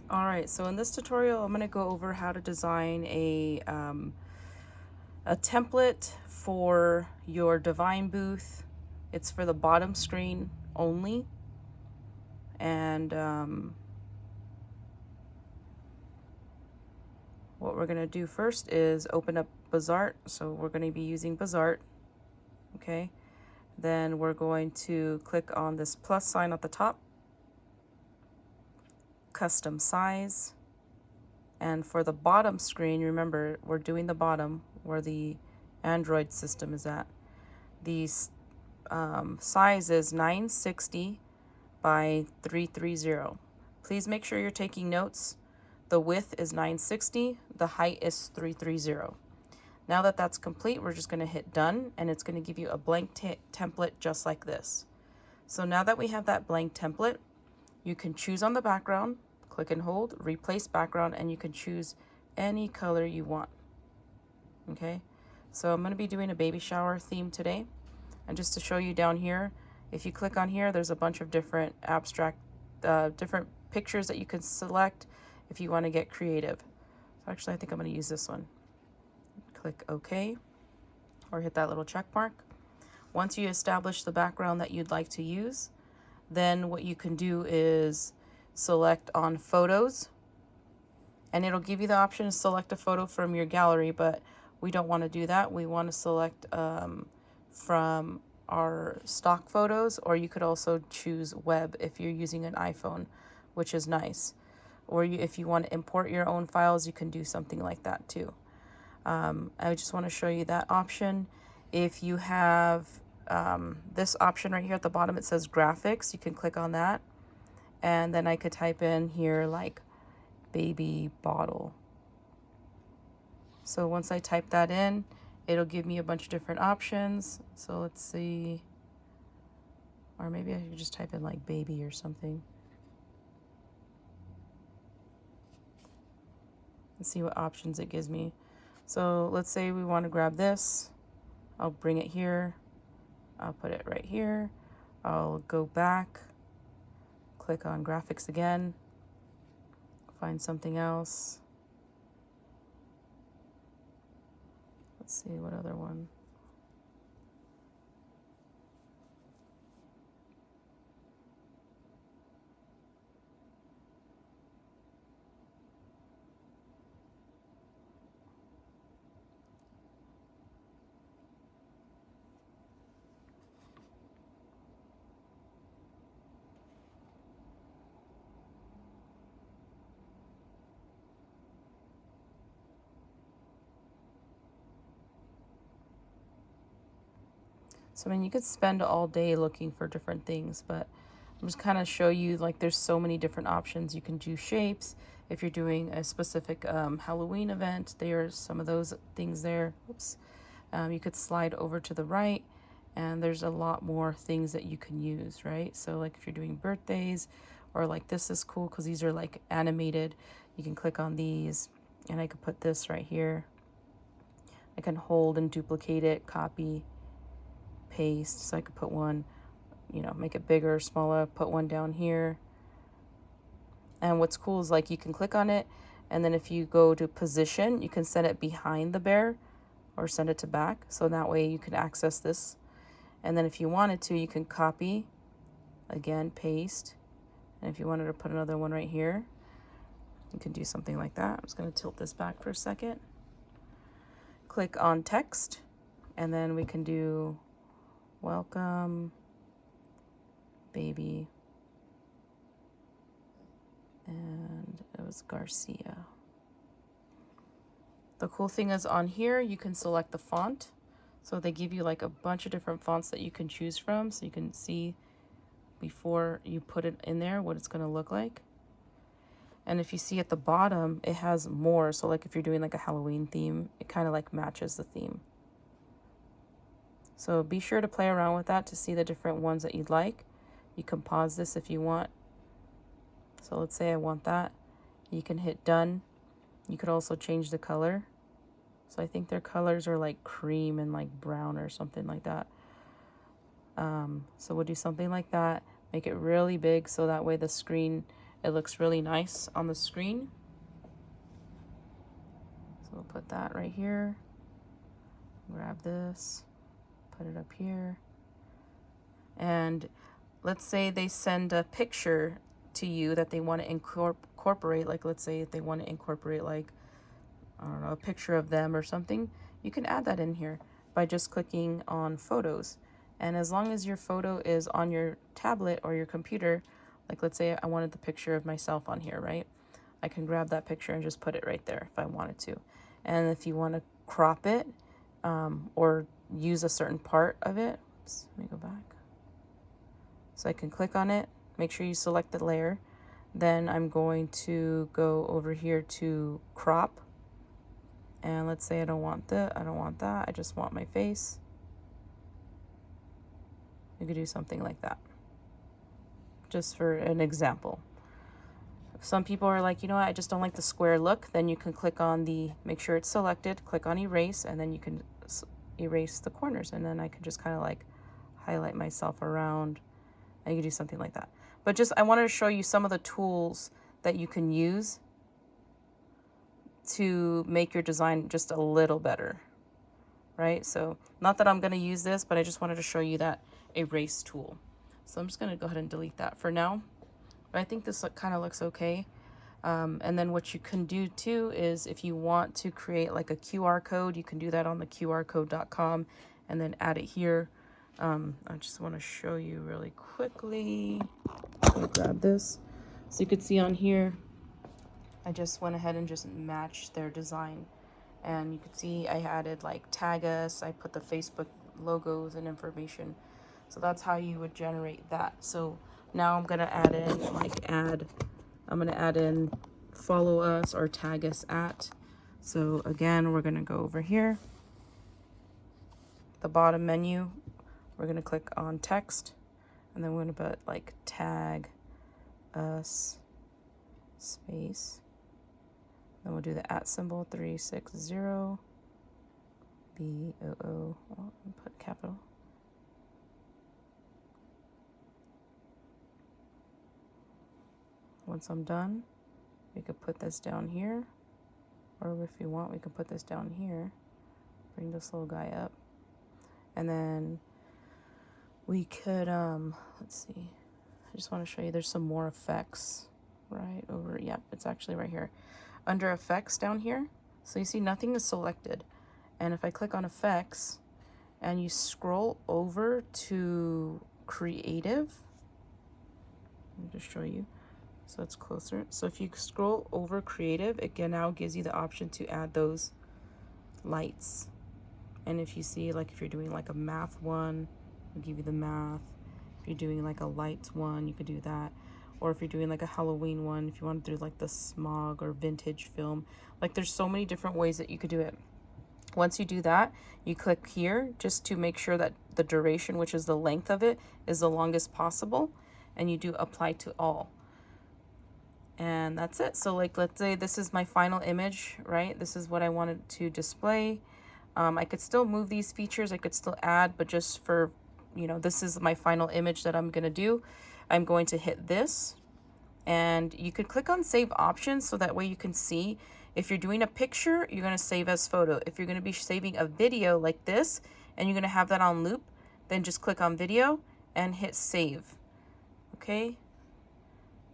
All right, so in this tutorial, I'm going to go over how to design a template for your Divine booth. It's for the bottom screen only. And what we're going to do first is open up Bazaart. So we're going to be using Bazaart. Okay. Then we're going to click on this plus sign at the top, custom size. And for the bottom screen, remember, we're doing the bottom where the Android system is at. The size is 960 by 330. Please make sure you're taking notes. The width is 960, the height is 330. Now that that's complete, we're just going to hit done, and it's going to give you a blank template just like this. So now that we have that blank template, you can choose on the background, click and hold, replace background, and you can choose any color you want. Okay, so I'm going to be doing a baby shower theme today. And just to show you down here, if you click on here, there's a bunch of different abstract, different pictures that you can select if you want to get creative. So actually, I think I'm going to use this one. Click OK, or hit that little check mark. Once you establish the background that you'd like to use, then what you can do is select on photos, and it'll give you the option to select a photo from your gallery, but we don't want to do that. We want to select from our stock photos, or you could also choose web if you're using an iPhone, which is nice. Or if you want to import your own files, you can do something like that too. I just want to show you that option. If you have this option right here at the bottom, it says graphics. You can click on that, and then I could type in here like baby bottle. So once I type that in, it'll give me a bunch of different options. So let's see, or maybe I could just type in like baby or something and see what options it gives me. So let's say we want to grab this. I'll bring it here. I'll put it right here. I'll go back, click on graphics again, find something else. Let's see, what other one? So I mean, you could spend all day looking for different things, but I'm just kind of show you like there's so many different options. You can do shapes. If you're doing a specific Halloween event, there's some of those things there. Oops. You could slide over to the right, and there's a lot more things that you can use, right? So like if you're doing birthdays, or like this is cool because these are like animated. You can click on these, and I could put this right here. I can hold and duplicate it, copy, paste. So I could put one, make it bigger, smaller, put one down here. And what's cool is like you can click on it, and then if you go to position, you can set it behind the bear or send it to back. So that way you can access this. And then if you wanted to, you can copy, again, paste. And if you wanted to put another one right here, you can do something like that. I'm just going to tilt this back for a second. Click on text, and then we can do welcome, baby, and it was Garcia. The cool thing is on here, you can select the font. So they give you like a bunch of different fonts that you can choose from. So you can see before you put it in there what it's going to look like. And if you see at the bottom, it has more. So like if you're doing like a Halloween theme, it kind of like matches the theme. So be sure to play around with that to see the different ones that you'd like. You can pause this if you want. So let's say I want that. You can hit done. You could also change the color. So I think their colors are like cream and like brown or something like that. So we'll do something like that. Make it really big so that way the screen It looks really nice on the screen. So we'll put that right here. Grab this, put it up here. And let's say they send a picture to you that they want to incorporate, like let's say if they want to incorporate like, I don't know, a picture of them or something, you can add that in here by just clicking on photos. And as long as your photo is on your tablet or your computer, like let's say I wanted the picture of myself on here, right? I can grab that picture and just put it right there if I wanted to. And if you want to crop it or use a certain part of it, oops, let me go back. So I can click on it, make sure you select the layer. Then I'm going to go over here to crop. And let's say I don't want that, I just want my face. You could do something like that, just for an example. Some people are like, you know what, I just don't like the square look. Then you can click on make sure it's selected, click on erase, and then you can erase the corners. And then I can just kind of like highlight myself around. And you can do something like that. But just, I wanted to show you some of the tools that you can use to make your design just a little better, right? So not that I'm going to use this, but I just wanted to show you that erase tool. So I'm just going to go ahead and delete that for now. But I think this kind of looks okay. And then what you can do too is if you want to create like a QR code, you can do that on the qrcode.com and then add it here. I just want to show you really quickly. Let me grab this. So you could see on here, I just went ahead and just matched their design. And you could see I added like tag us, I put the Facebook logos and information. So that's how you would generate that. So now I'm gonna add in I'm gonna add in follow us or tag us at. So again, we're gonna go over here, the bottom menu, we're gonna click on text, and then we're gonna put like tag us space. Then we'll do the @ symbol 360 BOO. Well, put capital. Once I'm done, we could put this down here, or if you want, we can put this down here. Bring this little guy up, and then we could let's see. I just want to show you. There's some more effects right over. Yep, it's actually right here under effects down here. So you see nothing is selected, and if I click on effects and you scroll over to creative, let me just show you. So it's closer. So if you scroll over creative, it now gives you the option to add those lights. And if you see, like if you're doing like a math one, it'll give you the math. If you're doing like a lights one, you could do that. Or if you're doing like a Halloween one, if you want to do like the smog or vintage film, like there's so many different ways that you could do it. Once you do that, you click here just to make sure that the duration, which is the length of it, is the longest possible. And you do apply to all. And that's it. So like, let's say this is my final image, right? This is what I wanted to display. I could still move these features. I could still add, but just for, you know, this is my final image that I'm going to do. I'm going to hit this, and you could click on save options. So that way you can see if you're doing a picture, you're going to save as photo. If you're going to be saving a video like this, and you're going to have that on loop, then just click on video and hit save. Okay.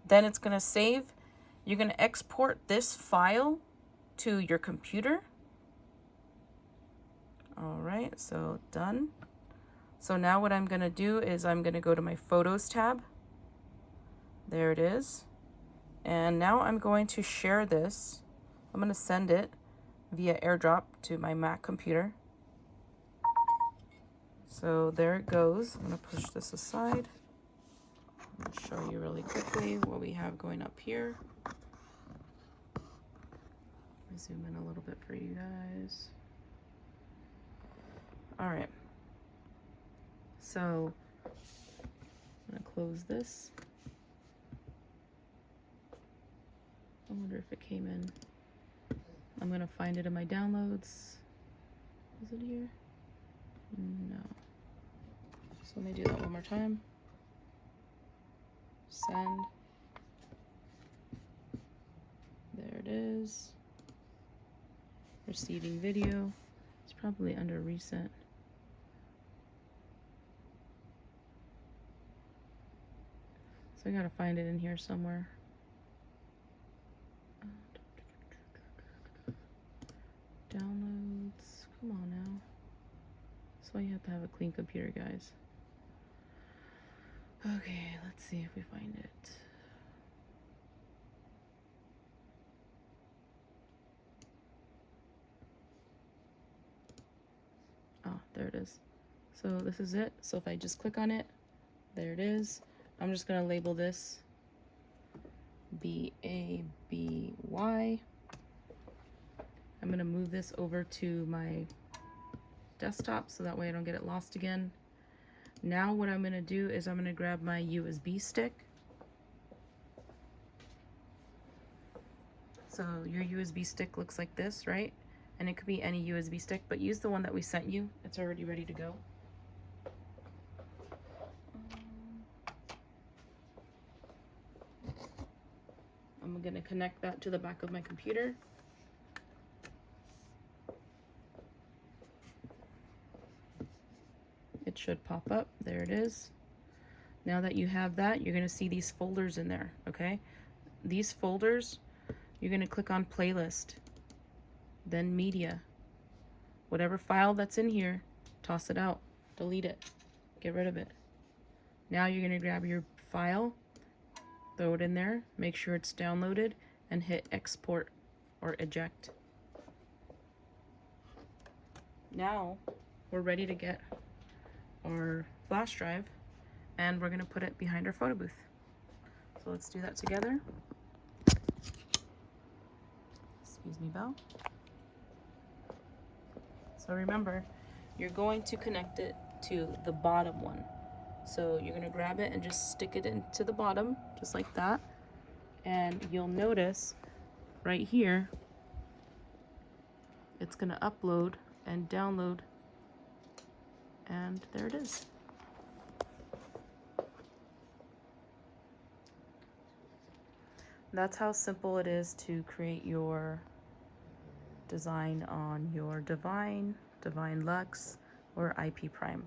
Then it's going to save. You're going to export this file to your computer. All right, so done. So now what I'm going to do is I'm going to go to my Photos tab. There it is. And now I'm going to share this. I'm going to send it via AirDrop to my Mac computer. So there it goes. I'm going to push this aside. I'll show you really quickly what we have going up here. Let me zoom in a little bit for you guys. All right. So I'm going to close this. I wonder if it came in. I'm going to find it in my downloads. Is it here? No. So let me do that one more time. Send. it is. Receiving video. It's probably under recent. So I gotta find it in here somewhere. Downloads. Come on now. That's why you have to have a clean computer, guys. Okay, let's see if we find it. Oh, there it is. So this is it. So if I just click on it, there it is. I'm just gonna label this BABY. I'm gonna move this over to my desktop so that way I don't get it lost again. Now what I'm gonna do is I'm gonna grab my USB stick. So your USB stick looks like this, right? And it could be any USB stick, but use the one that we sent you. It's already ready to go. I'm gonna connect that to the back of my computer. It should pop up. There it is. Now that you have that, you're gonna see these folders in there, okay? These folders, you're gonna click on playlist, then media. Whatever file that's in here, toss it out, delete it, get rid of it. Now you're gonna grab your file, throw it in there, make sure it's downloaded, and hit export or eject. Now we're ready to get our flash drive, and we're gonna put it behind our photo booth. So let's do that together. Excuse me, Belle. So remember, you're going to connect it to the bottom one. So you're gonna grab it and just stick it into the bottom, just like that. And you'll notice right here, it's gonna upload and download, and there it is. That's how simple it is to create your design on your Divine, Divine Lux, or IP Prime.